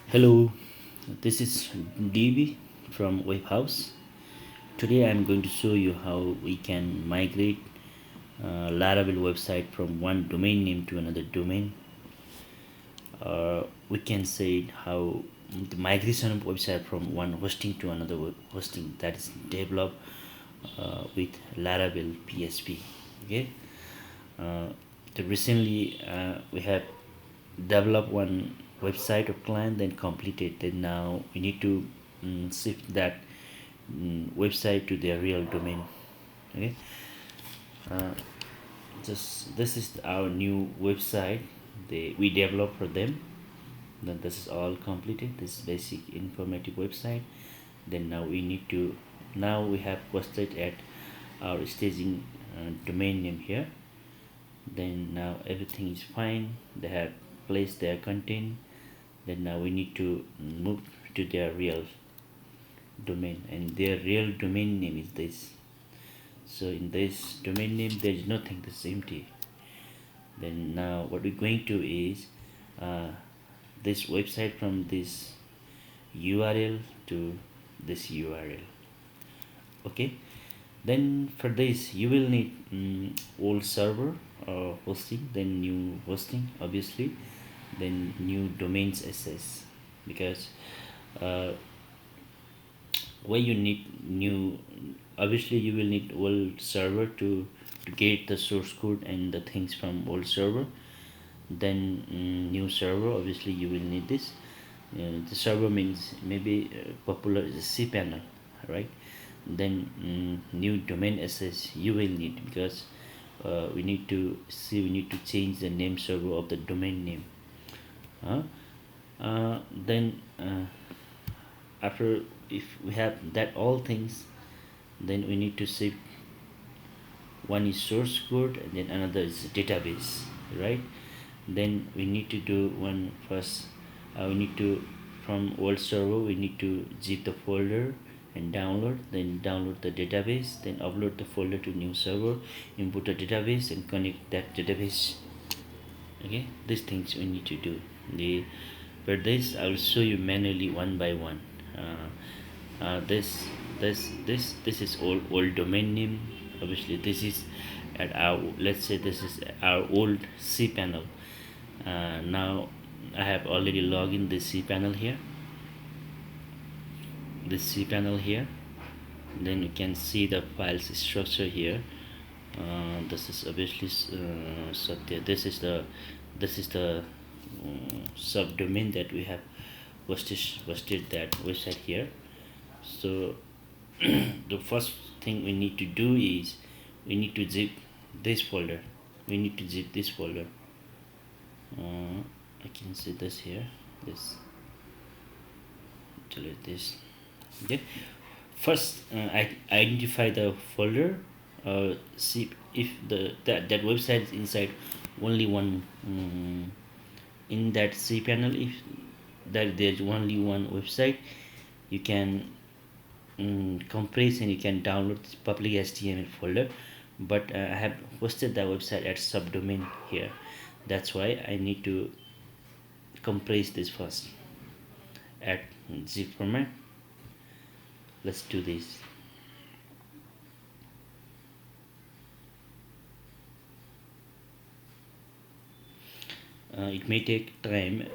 Hello, this is DB from Webhouse. Today I'm going to show you how we can migrate Laravel website from one domain name to another domain. We can say how the migration of website from one hosting to another hosting, that is developed with Laravel PSP. Okay. Uh, recently we have developed one website of client, then completed, then now we need to shift that website to their real domain. Okay. uh, just this is our new website we developed for them. Then this is all completed, this basic informative website. Then now we need to, now we have posted at our staging domain name here. Then now everything is fine, they have placed their content. Then now we need to move to their real domain, and their real domain name is this. So in this domain name there is nothing, this is empty. Then now what we're going to is this website from this URL to this URL. Okay. Then for this you will need old server hosting, then new hosting obviously, then new domains access, because uh, why you need new, obviously you will need old server to get the source code and the things from old server. Then new server, obviously you will need this. The server means maybe popular is cPanel, right? Then new domain access you will need, because we need to see, we need to change the name server of the domain name. Then after, if we have that all things, then we need to save. One is source code and then another is database, right? Then we need to do one first. We need to, from old server we need to zip the folder and download, then download the database, then upload the folder to new server, input the database and connect that database. Okay, these things we need to do. For this I will show you manually one by one. This is old domain name. Obviously this is at our, let's say this is our old cPanel. Now I have already logged in this cPanel here, then you can see the files structure here. This is obviously Satya. This is the subdomain that we have hosted that website here. So the first thing we need to do is we need to zip this folder. I can see this here, this, delete this. Okay, first I identify the folder. See if that website is inside only one, in that cPanel. If that there's only one website, you can compress and you can download this public HTML folder. But I have hosted the website at subdomain here, that's why I need to compress this first at zip format. Let's do this. It may take time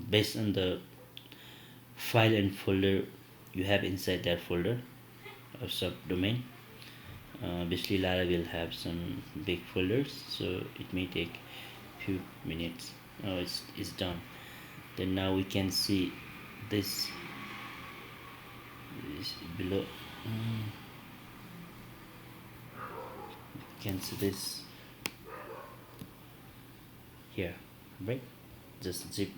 based on the file and folder you have inside that folder of subdomain. Obviously Lara will have some big folders, so it may take few minutes. It's done. Then now we can see this is below. You can see this here, right? Just zip.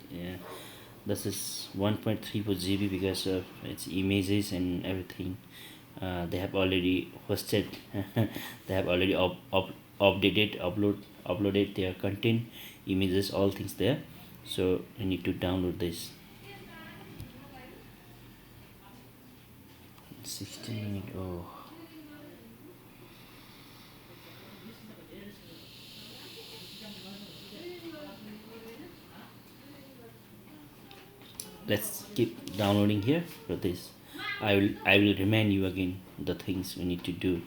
This is 1.34 GB because of its images and everything. They have already hosted they have already uploaded their content, images, all things there. So I need to download this. 16 minutes. Oh, let's keep downloading here for this. I will remind you again the things we need to do.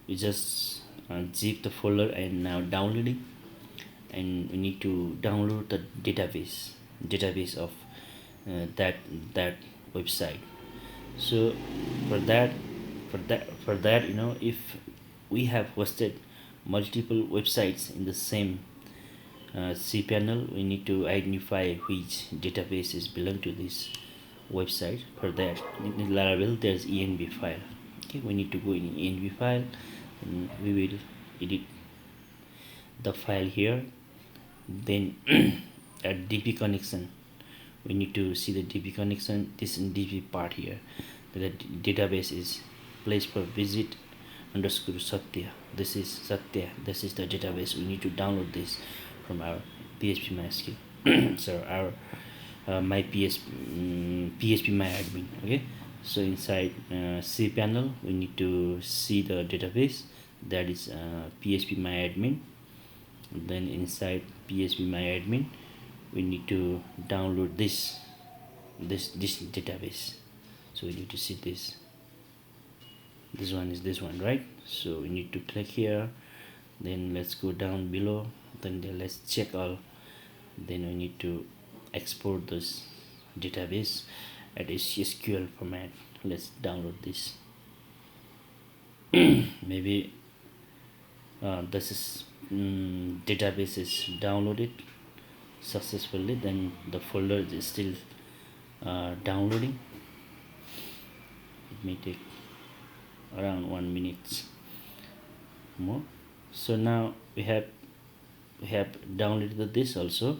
We just zip the folder and now downloading, and we need to download the database of that website. So for that for that if we have hosted multiple websites in the same cPanel, we need to identify which databases belong to this website. For that, in Laravel, there's env file. Okay, we need to go in env file, and we will edit the file here. Then at dp connection, we need to see the dp connection. This in dp part here, the database is place for visit underscore satya. This is satya. This is the database. We need to download this from our php mysql so our php myadmin. Okay, so inside cPanel, we need to see the database, that is php myadmin. Then inside php myadmin, we need to download this database. So we need to see this one is this one, right? So we need to click here, then let's go down below, then let's check all. Then we need to export this database at SQL format. Let's download this. Maybe this is database is downloaded successfully, then the folder is still downloading. It may take around 1 minute more. So now we have downloaded this also,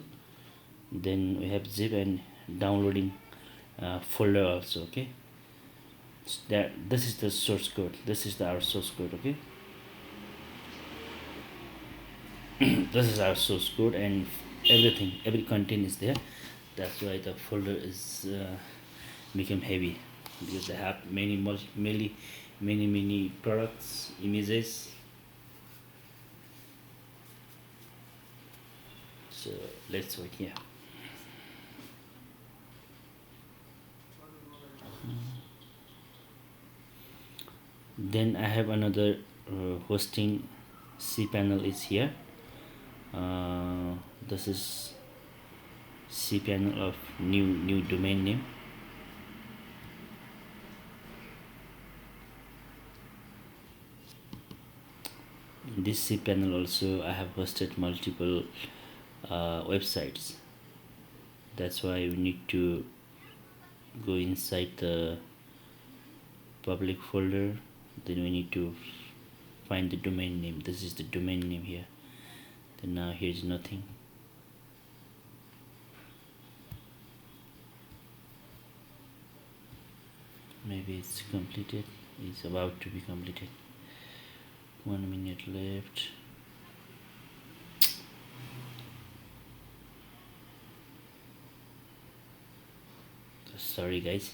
then we have zip and downloading folder also. Okay, so this is the source code, this is our source code. Okay, this is our source code, and every content is there. That's why the folder is become heavy, because they have many products, images. So let's wait here. Then I have another hosting cPanel is here. This is cPanel of new domain name. In this cPanel also I have hosted multiple websites. That's why we need to go inside the public folder, then we need to find the domain name. This is the domain name here. Then now here's nothing. Maybe it's completed, it's about to be completed. 1 minute left. Sorry guys.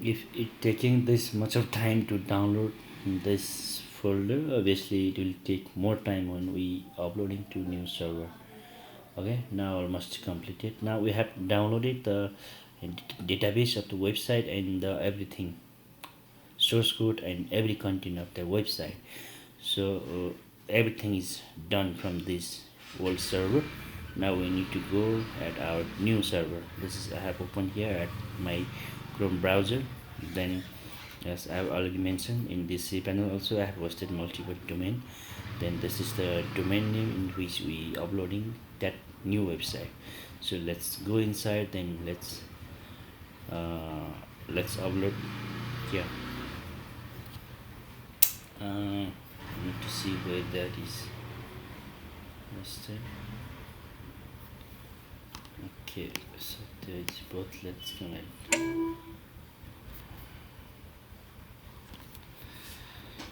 If it taking this much of time to download this folder, obviously it will take more time when we uploading to new server. Okay, now almost completed. Now we have downloaded the database of the website and everything, source code and every content of the website. So everything is done from this old server. Now we need to go at our new server. This is I have opened here at my Chrome browser. Then, as I have already mentioned, in this cPanel also I have hosted multiple domain. Then this is the domain name in which we uploading that new website. So let's go inside, then let's upload here. where that is master. Okay, so there is both. Let's connect.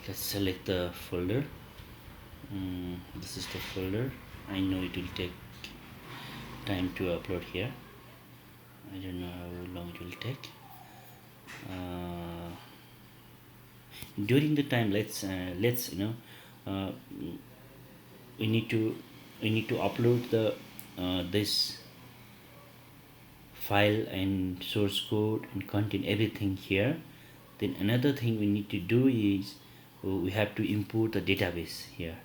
Let's select the folder. This is the folder. I know it will take time to upload here. I don't know how long it will take. During the time, let's uh, we need to upload the this file and source code and content, everything here. Then another thing we need to do is we have to import the database here,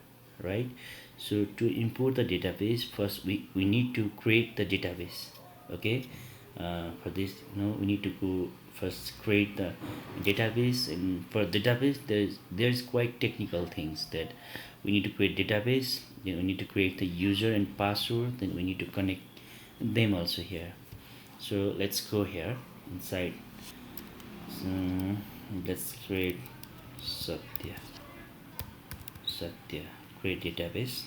right? So to import the database, first we need to create the database. Okay, for this, we need to go first create the database. And for database, there's quite technical things that we need to create database. Then we need to create the user and password. Then we need to connect them also here. So let's go here inside. So let's create Satya. Create database.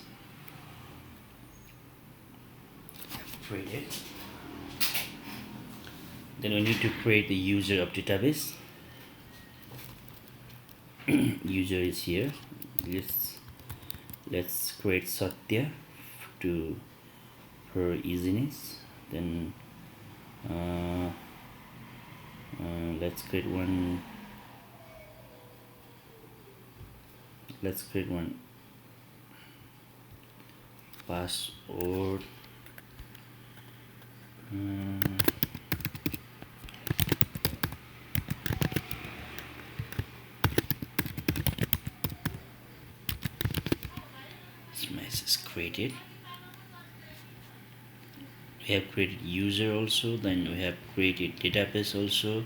Create it. Then we need to create the user of database. User is here. Let's create Satya to for easiness. Then let's create one password. This mess is created. We have created user also, then we have created database also.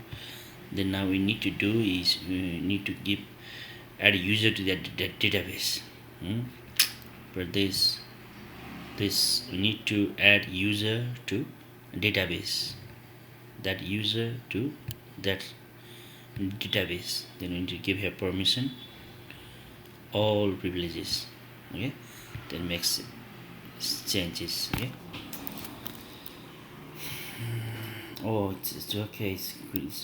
Then now we need to do is we need to add a user to that database. For this we need to add user to database, that user to that database. Then we need to give her permission, all privileges. Okay, then makes changes. Okay. Oh, it's okay.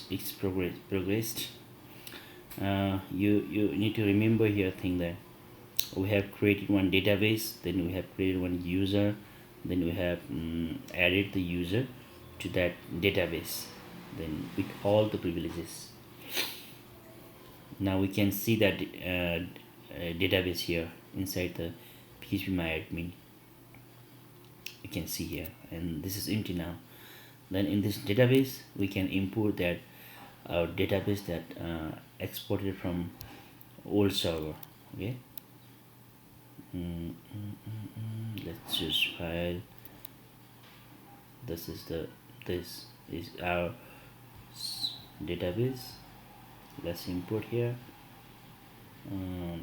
It's progressed. You need to remember here thing that we have created one database, then we have created one user, then we have added the user to that database, then with all the privileges. Now we can see that database here inside the phpMyAdmin. You can see here, and this is empty now. Then in this database we can import that our database that exported from old server. Okay, let's choose file. This is our database. Let's import here.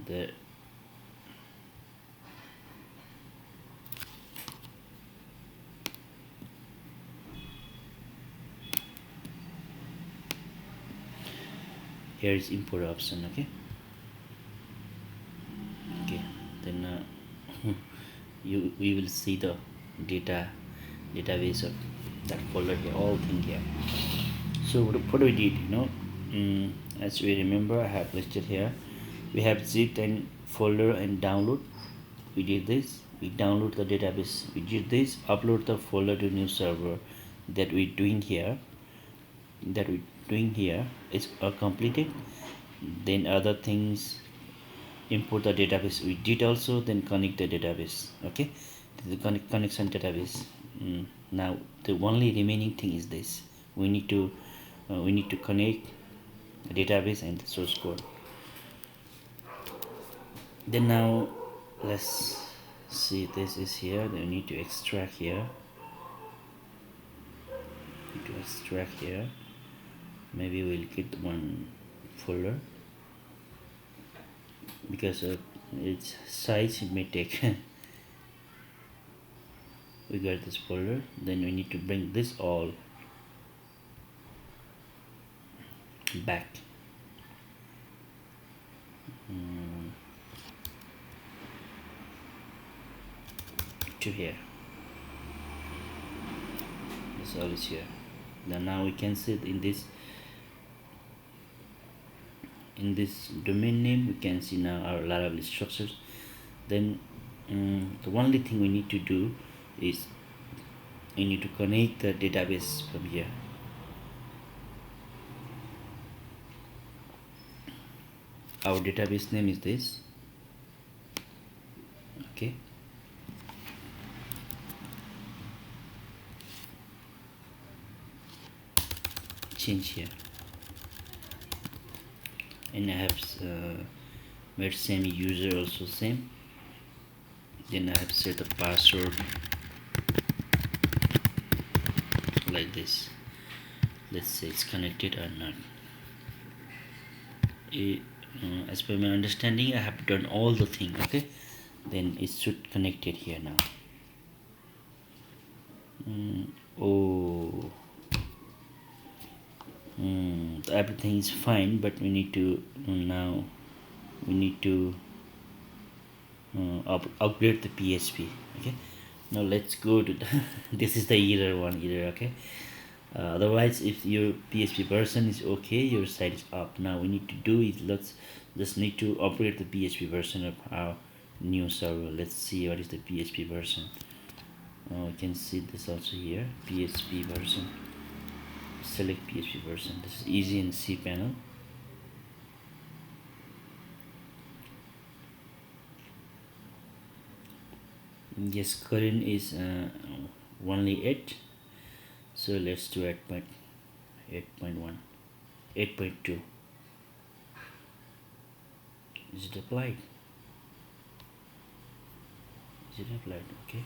The here is import option. Okay, then we will see the database of that folder here, all thing here. So what we did, as we remember, I have listed here, we have zip and folder and download. We did this, we download the database, we did this, upload the folder to new server. That we doing here is completed. Then other things, import the database we did also, then connect the database. Okay, the connection database. Now the only remaining thing is this, we need to connect the database and the source code. Then now let's see, this is here, then we need to extract here. Maybe we'll get one folder because of its size, it may take we got this folder. Then we need to bring this all back. to here. This all is here. Then now we can see in this domain name we can see now our Laravel structures. Then the only thing we need to do is we need to connect the database from here. Our database name is this. Okay, change here, and I have made same user also same. Then I have set the password like this. Let's say it's connected or not. As per my understanding, I have done all the thing. Okay, then it should connect it here now. Oh, everything is fine, but we need to now we need to upgrade the PHP. Okay, now let's go to the this is the error. Okay, otherwise if your PHP version is okay, your site is up. Now we need to do is let's just need to upgrade the PHP version of our new server. Let's see what is the PHP version. We can see this also here, PHP version. Select PHP version. This is easy in cPanel. Yes, current is only 8, so let's do 8.1, 8.2. Is it applied? Is it applied? Okay,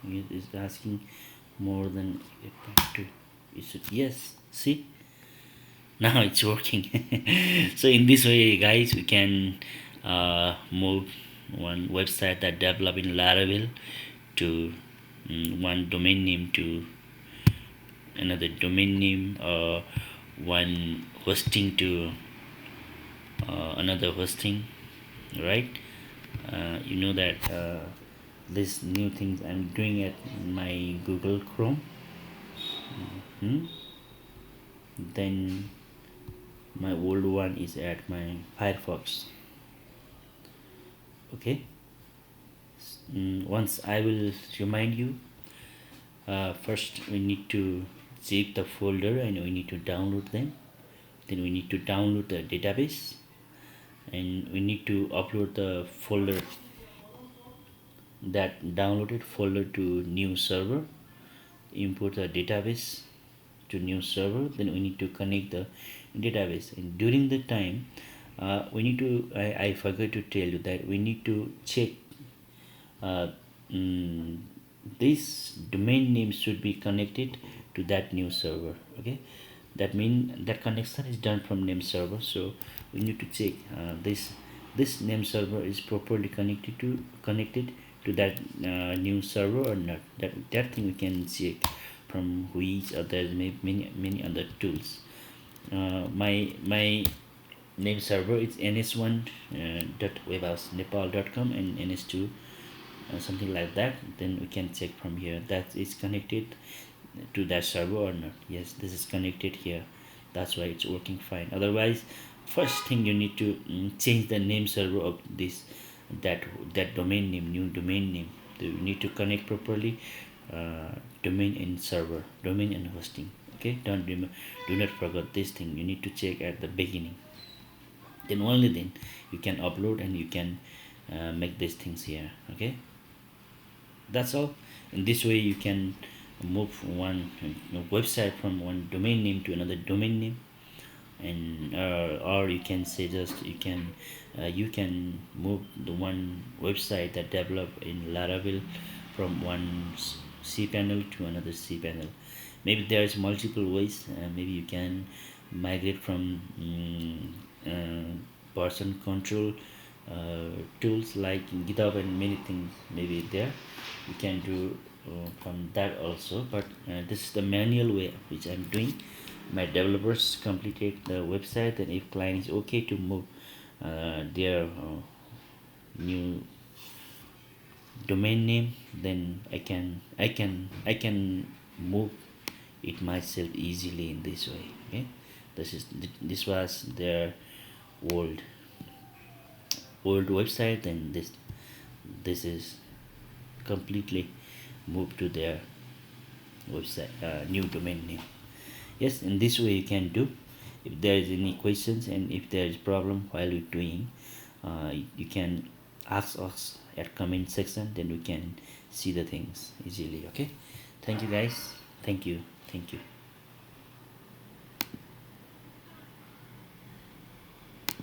it is asking more than 8.2. Is it? Yes, see, now it's working. So in this way guys, we can move one website that develop in Laravel to one domain name to another domain name, or one hosting to another hosting, right? You know that this new things I'm doing at my Google Chrome. Then my old one is at my Firefox. Okay, once I will remind you. First we need to zip the folder and we need to download them. Then we need to download the database, and we need to upload the folder, that downloaded folder, to new server. Import the database to new server. Then we need to connect the database, and during the time we need to I forgot to tell you that we need to check this domain name should be connected to that new server. Okay, that means that connection is done from name server, so we need to check this name server is properly connected to that new server or not. That thing we can check from which there's many other tools. My name server is ns1 .webhousenepal.com and ns2 something like that. Then we can check from here that is connected to that server or not. Yes, this is connected here, that's why it's working fine. Otherwise, first thing you need to change the name server of this that domain name, new domain name. So you need to connect properly domain and server, domain and hosting. Okay, do not forget this thing. You need to check at the beginning, then only then you can upload and you can make these things here. Okay, that's all. In this way you can move one website from one domain name to another domain name, and or you can say just you can move the one website that develop in Laravel from one cPanel to another cPanel. Maybe there's multiple ways. Maybe you can migrate from version control tools like GitHub and many things. Maybe there you can do from that also, but this is the manual way which I'm doing. My developers completed the website, and if client is okay to move their new domain name, then I can move it myself easily in this way. Okay, this was their old website, and this is completely moved to their website, new domain name. Yes, in this way you can do. If there is any questions and if there is problem while you're doing, you can ask us at comment section, then we can see the things easily. Okay, thank you guys. Thank you.